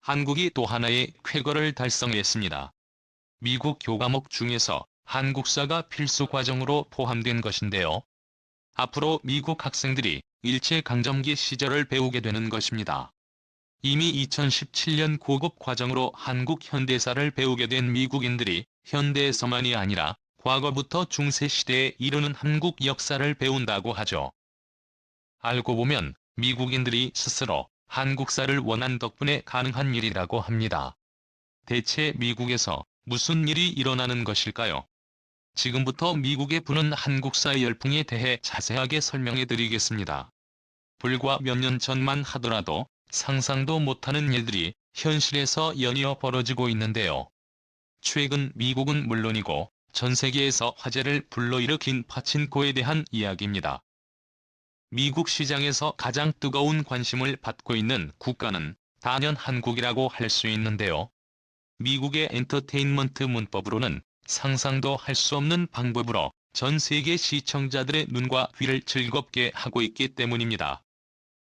한국이 또 하나의 쾌거를 달성했습니다. 미국 교과목 중에서 한국사가 필수 과정으로 포함된 것인데요. 앞으로 미국 학생들이 일제강점기 시절을 배우게 되는 것입니다. 이미 2017년 고급 과정으로 한국 현대사를 배우게 된 미국인들이 현대에서만이 아니라 과거부터 중세시대에 이르는 한국 역사를 배운다고 하죠. 알고 보면 미국인들이 스스로 한국사를 원한 덕분에 가능한 일이라고 합니다. 대체 미국에서 무슨 일이 일어나는 것일까요? 지금부터 미국에 부는 한국사 열풍에 대해 자세하게 설명해 드리겠습니다. 불과 몇 년 전만 하더라도 상상도 못하는 일들이 현실에서 연이어 벌어지고 있는데요. 최근 미국은 물론이고 전 세계에서 화제를 불러일으킨 파친코에 대한 이야기입니다. 미국 시장에서 가장 뜨거운 관심을 받고 있는 국가는 단연 한국이라고 할 수 있는데요. 미국의 엔터테인먼트 문법으로는 상상도 할 수 없는 방법으로 전 세계 시청자들의 눈과 귀를 즐겁게 하고 있기 때문입니다.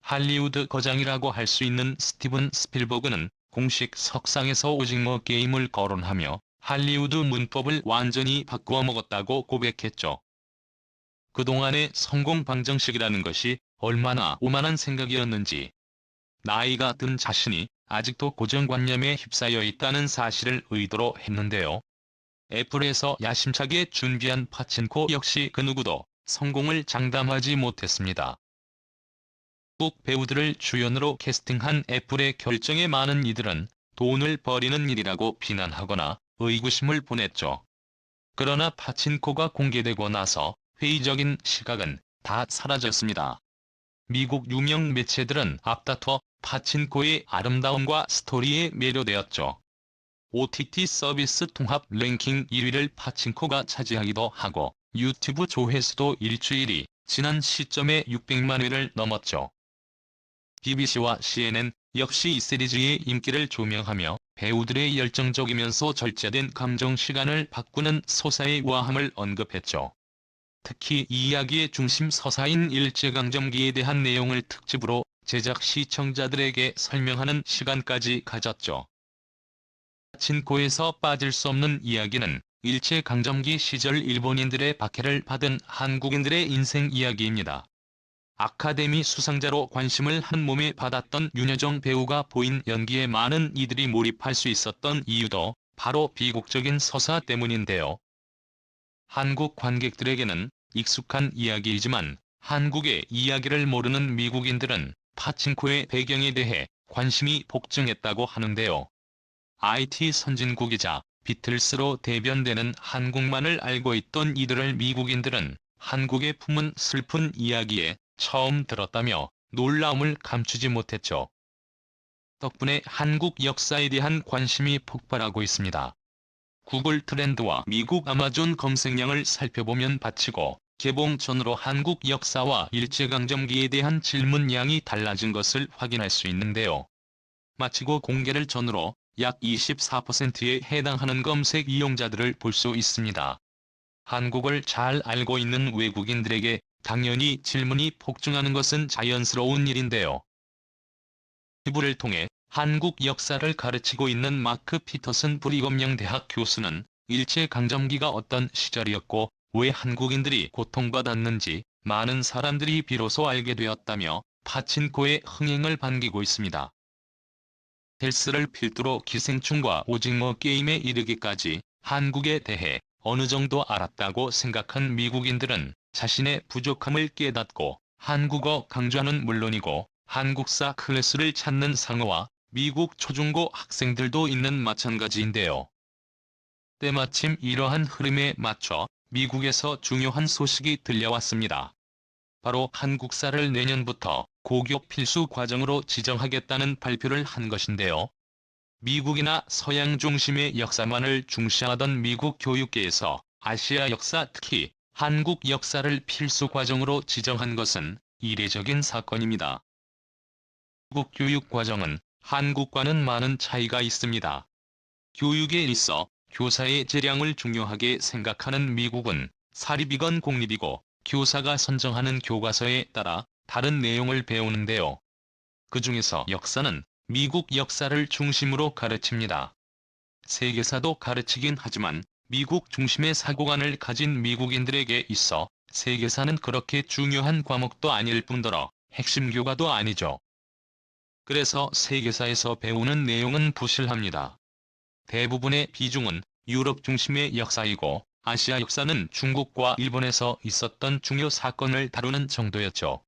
할리우드 거장이라고 할 수 있는 스티븐 스필버그는 공식 석상에서 오징어 게임을 거론하며 할리우드 문법을 완전히 바꾸어 먹었다고 고백했죠. 그동안의 성공 방정식이라는 것이 얼마나 오만한 생각이었는지, 나이가 든 자신이 아직도 고정관념에 휩싸여 있다는 사실을 의도로 했는데요. 애플에서 야심차게 준비한 파친코 역시 그 누구도 성공을 장담하지 못했습니다. 국 배우들을 주연으로 캐스팅한 애플의 결정에 많은 이들은 돈을 버리는 일이라고 비난하거나 의구심을 보냈죠. 그러나 파친코가 공개되고 나서 회의적인 시각은 다 사라졌습니다. 미국 유명 매체들은 앞다퉈 파친코의 아름다움과 스토리에 매료되었죠. OTT 서비스 통합 랭킹 1위를 파친코가 차지하기도 하고 유튜브 조회수도 일주일이 지난 시점에 600만 회를 넘었죠. BBC와 CNN 역시 이 시리즈의 인기를 조명하며 배우들의 열정적이면서 절제된 감정 시간을 바꾸는 서사의 우아함을 언급했죠. 특히 이 이야기의 중심 서사인 일제강점기에 대한 내용을 특집으로 제작 시청자들에게 설명하는 시간까지 가졌죠. 파친코에서 빠질 수 없는 이야기는 일제강점기 시절 일본인들의 박해를 받은 한국인들의 인생 이야기입니다. 아카데미 수상자로 관심을 한몸에 받았던 윤여정 배우가 보인 연기에 많은 이들이 몰입할 수 있었던 이유도 바로 비극적인 서사 때문인데요. 한국 관객들에게는 익숙한 이야기이지만 한국의 이야기를 모르는 미국인들은 파친코의 배경에 대해 관심이 폭증했다고 하는데요. IT 선진국이자 비틀스로 대변되는 한국만을 알고 있던 이들을 미국인들은 한국에 품은 슬픈 이야기에 처음 들었다며 놀라움을 감추지 못했죠. 덕분에 한국 역사에 대한 관심이 폭발하고 있습니다. 구글 트렌드와 미국 아마존 검색량을 살펴보면 바치고 개봉 전으로 한국 역사와 일제강점기에 대한 질문량이 달라진 것을 확인할 수 있는데요. 마치고 공개를 전후로 약 24%에 해당하는 검색 이용자들을 볼 수 있습니다. 한국을 잘 알고 있는 외국인들에게 당연히 질문이 폭증하는 것은 자연스러운 일인데요. 유튜브를 통해 한국 역사를 가르치고 있는 마크 피터슨 브리검영 대학 교수는 일제강점기가 어떤 시절이었고 왜 한국인들이 고통받았는지 많은 사람들이 비로소 알게 되었다며 파친코의 흥행을 반기고 있습니다. 헬스를 필두로 기생충과 오징어 게임에 이르기까지 한국에 대해 어느 정도 알았다고 생각한 미국인들은 자신의 부족함을 깨닫고 한국어 강좌는 물론이고 한국사 클래스를 찾는 상어와 미국 초중고 학생들도 있는 마찬가지인데요. 때마침 이러한 흐름에 맞춰 미국에서 중요한 소식이 들려왔습니다. 바로 한국사를 내년부터 고교 필수 과정으로 지정하겠다는 발표를 한 것인데요. 미국이나 서양 중심의 역사만을 중시하던 미국 교육계에서 아시아 역사 특히 한국 역사를 필수 과정으로 지정한 것은 이례적인 사건입니다. 미국 교육 과정은 한국과는 많은 차이가 있습니다. 교육에 있어 교사의质量을 중요하게 생각하는 미국은 사립이건 공립이고 교사가 선정하는 교과서에 따라 다른 내용을 배우는데요. 그 중에서 역사는 미국 역사를 중심으로 가르칩니다. 세계사도 가르치긴 하지만 미국 중심의 사고관을 가진 미국인들에게 있어 세계사는 그렇게 중요한 과목도 아닐 뿐더러 핵심 교과도 아니죠. 그래서 세계사에서 배우는 내용은 부실합니다. 대부분의 비중은 유럽 중심의 역사이고 아시아 역사는 중국과 일본에서 있었던 중요 사건을 다루는 정도였죠.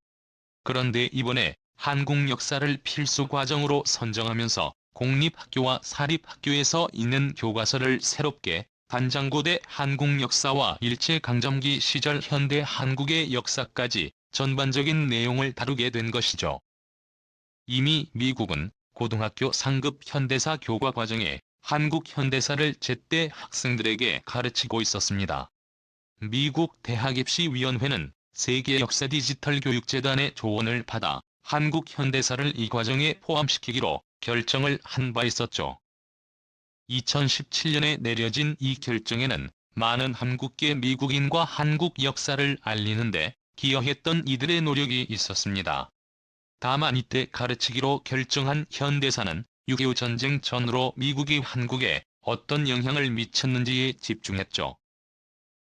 그런데 이번에 한국 역사를 필수 과정으로 선정하면서 공립학교와 사립학교에서 있는 교과서를 새롭게 단장고대 한국 역사와 일제강점기 시절 현대 한국의 역사까지 전반적인 내용을 다루게 된 것이죠. 이미 미국은 고등학교 상급 현대사 교과 과정에 한국 현대사를 제때 학생들에게 가르치고 있었습니다. 미국 대학입시위원회는 세계역사 디지털 교육재단의 조언을 받아 한국 현대사를 이 과정에 포함시키기로 결정을 한 바 있었죠. 2017년에 내려진 이 결정에는 많은 한국계 미국인과 한국 역사를 알리는데 기여했던 이들의 노력이 있었습니다. 다만 이때 가르치기로 결정한 현대사는 6.25 전쟁 전후로 미국이 한국에 어떤 영향을 미쳤는지에 집중했죠.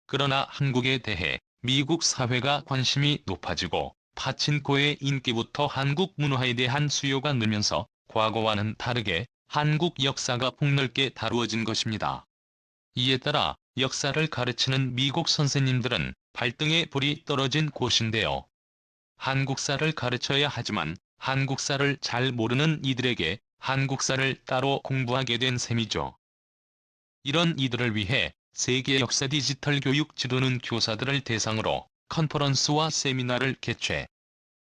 그러나 한국에 대해 미국 사회가 관심이 높아지고 파친코의 인기부터 한국 문화에 대한 수요가 늘면서 과거와는 다르게 한국 역사가 폭넓게 다루어진 것입니다. 이에 따라 역사를 가르치는 미국 선생님들은 발등에 불이 떨어진 곳인데요. 한국사를 가르쳐야 하지만 한국사를 잘 모르는 이들에게 한국사를 따로 공부하게 된 셈이죠. 이런 이들을 위해 세계 역사 디지털 교육 지도는 교사들을 대상으로 컨퍼런스와 세미나를 개최.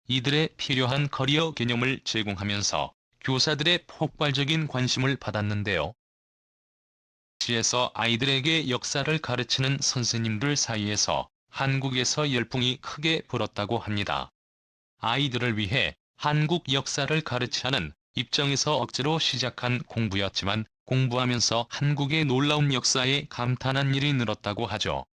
이들의 필요한 커리어 개념을 제공하면서 교사들의 폭발적인 관심을 받았는데요. 시에서 아이들에게 역사를 가르치는 선생님들 사이에서 한국에서 열풍이 크게 불었다고 합니다. 아이들을 위해 한국 역사를 가르치는 입장에서 억지로 시작한 공부였지만 공부하면서 한국의 놀라운 역사에 감탄한 일이 늘었다고 하죠.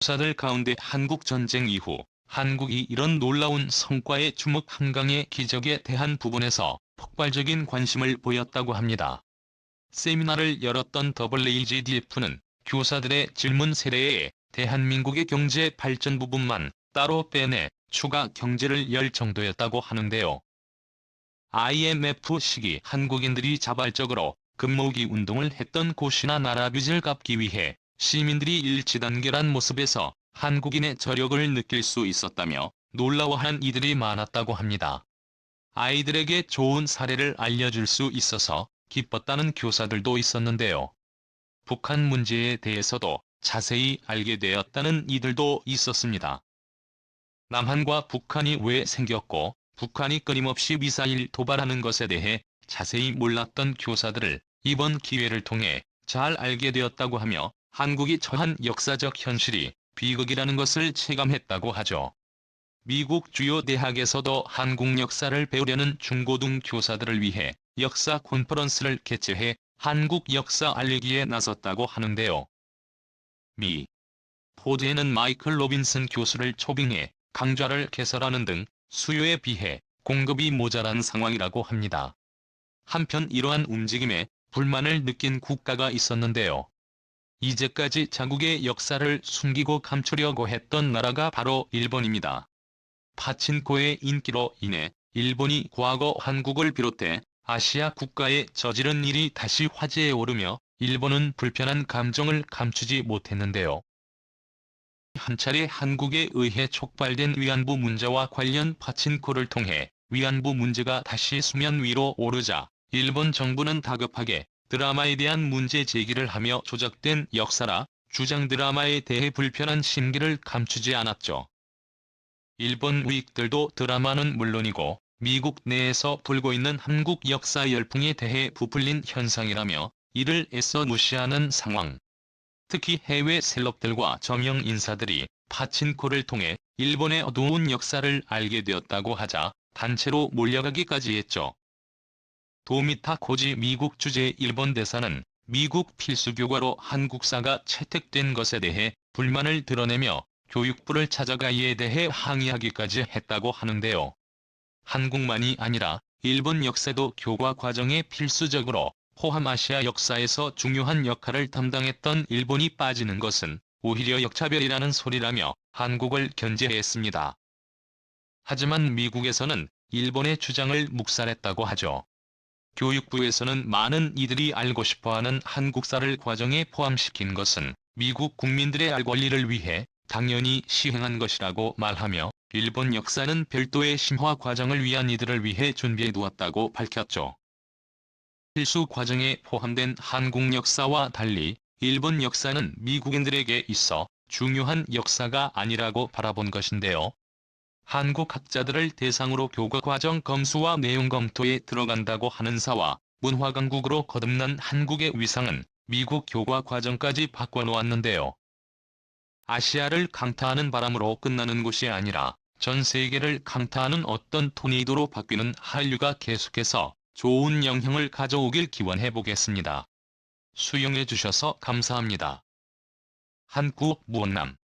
교사들 가운데 한국전쟁 이후 한국이 이런 놀라운 성과에 주목 한강의 기적에 대한 부분에서 폭발적인 관심을 보였다고 합니다. 세미나를 열었던 WAJDF는 교사들의 질문 세례에 대한민국의 경제 발전 부분만 따로 빼내 추가 경제를 열 정도였다고 하는데요. IMF 시기 한국인들이 자발적으로 금모으기 운동을 했던 곳이나 나라 빚을 갚기 위해 시민들이 일치단결한 모습에서 한국인의 저력을 느낄 수 있었다며 놀라워한 이들이 많았다고 합니다. 아이들에게 좋은 사례를 알려줄 수 있어서 기뻤다는 교사들도 있었는데요. 북한 문제에 대해서도 자세히 알게 되었다는 이들도 있었습니다. 남한과 북한이 왜 생겼고 북한이 끊임없이 미사일 도발하는 것에 대해 자세히 몰랐던 교사들을 이번 기회를 통해 잘 알게 되었다고 하며 한국이 처한 역사적 현실이 비극이라는 것을 체감했다고 하죠. 미국 주요 대학에서도 한국 역사를 배우려는 중고등 교사들을 위해 역사 컨퍼런스를 개최해 한국 역사 알리기에 나섰다고 하는데요. 미 포드에는 마이클 로빈슨 교수를 초빙해 강좌를 개설하는 등 수요에 비해 공급이 모자란 상황이라고 합니다. 한편 이러한 움직임에 불만을 느낀 국가가 있었는데요. 이제까지 자국의 역사를 숨기고 감추려고 했던 나라가 바로 일본입니다. 파친코의 인기로 인해 일본이 과거 한국을 비롯해 아시아 국가에 저지른 일이 다시 화제에 오르며 일본은 불편한 감정을 감추지 못했는데요. 한 차례 한국에 의해 촉발된 위안부 문제와 관련 파친코를 통해 위안부 문제가 다시 수면 위로 오르자 일본 정부는 다급하게 드라마에 대한 문제 제기를 하며 조작된 역사라 주장 드라마에 대해 불편한 심기를 감추지 않았죠. 일본 우익들도 드라마는 물론이고 미국 내에서 불고 있는 한국 역사 열풍에 대해 부풀린 현상이라며 이를 애써 무시하는 상황. 특히 해외 셀럽들과 저명 인사들이 파친코를 통해 일본의 어두운 역사를 알게 되었다고 하자 단체로 몰려가기까지 했죠. 도미타 코지 미국 주재 일본 대사는 미국 필수교과로 한국사가 채택된 것에 대해 불만을 드러내며 교육부를 찾아가 이에 대해 항의하기까지 했다고 하는데요. 한국만이 아니라 일본 역사도 교과 과정에 필수적으로 포함. 아시아 역사에서 중요한 역할을 담당했던 일본이 빠지는 것은 오히려 역차별이라는 소리라며 한국을 견제했습니다. 하지만 미국에서는 일본의 주장을 묵살했다고 하죠. 교육부에서는 많은 이들이 알고 싶어하는 한국사를 과정에 포함시킨 것은 미국 국민들의 알 권리를 위해 당연히 시행한 것이라고 말하며, 일본 역사는 별도의 심화 과정을 위한 이들을 위해 준비해 두었다고 밝혔죠. 필수 과정에 포함된 한국 역사와 달리 일본 역사는 미국인들에게 있어 중요한 역사가 아니라고 바라본 것인데요. 한국 학자들을 대상으로 교과 과정 검수와 내용 검토에 들어간다고 하는 사와 문화 강국으로 거듭난 한국의 위상은 미국 교과 과정까지 바꿔놓았는데요. 아시아를 강타하는 바람으로 끝나는 것이 아니라 전 세계를 강타하는 어떤 토네이도로 바뀌는 한류가 계속해서 좋은 영향을 가져오길 기원해보겠습니다. 수용해주셔서 감사합니다. 한국무원남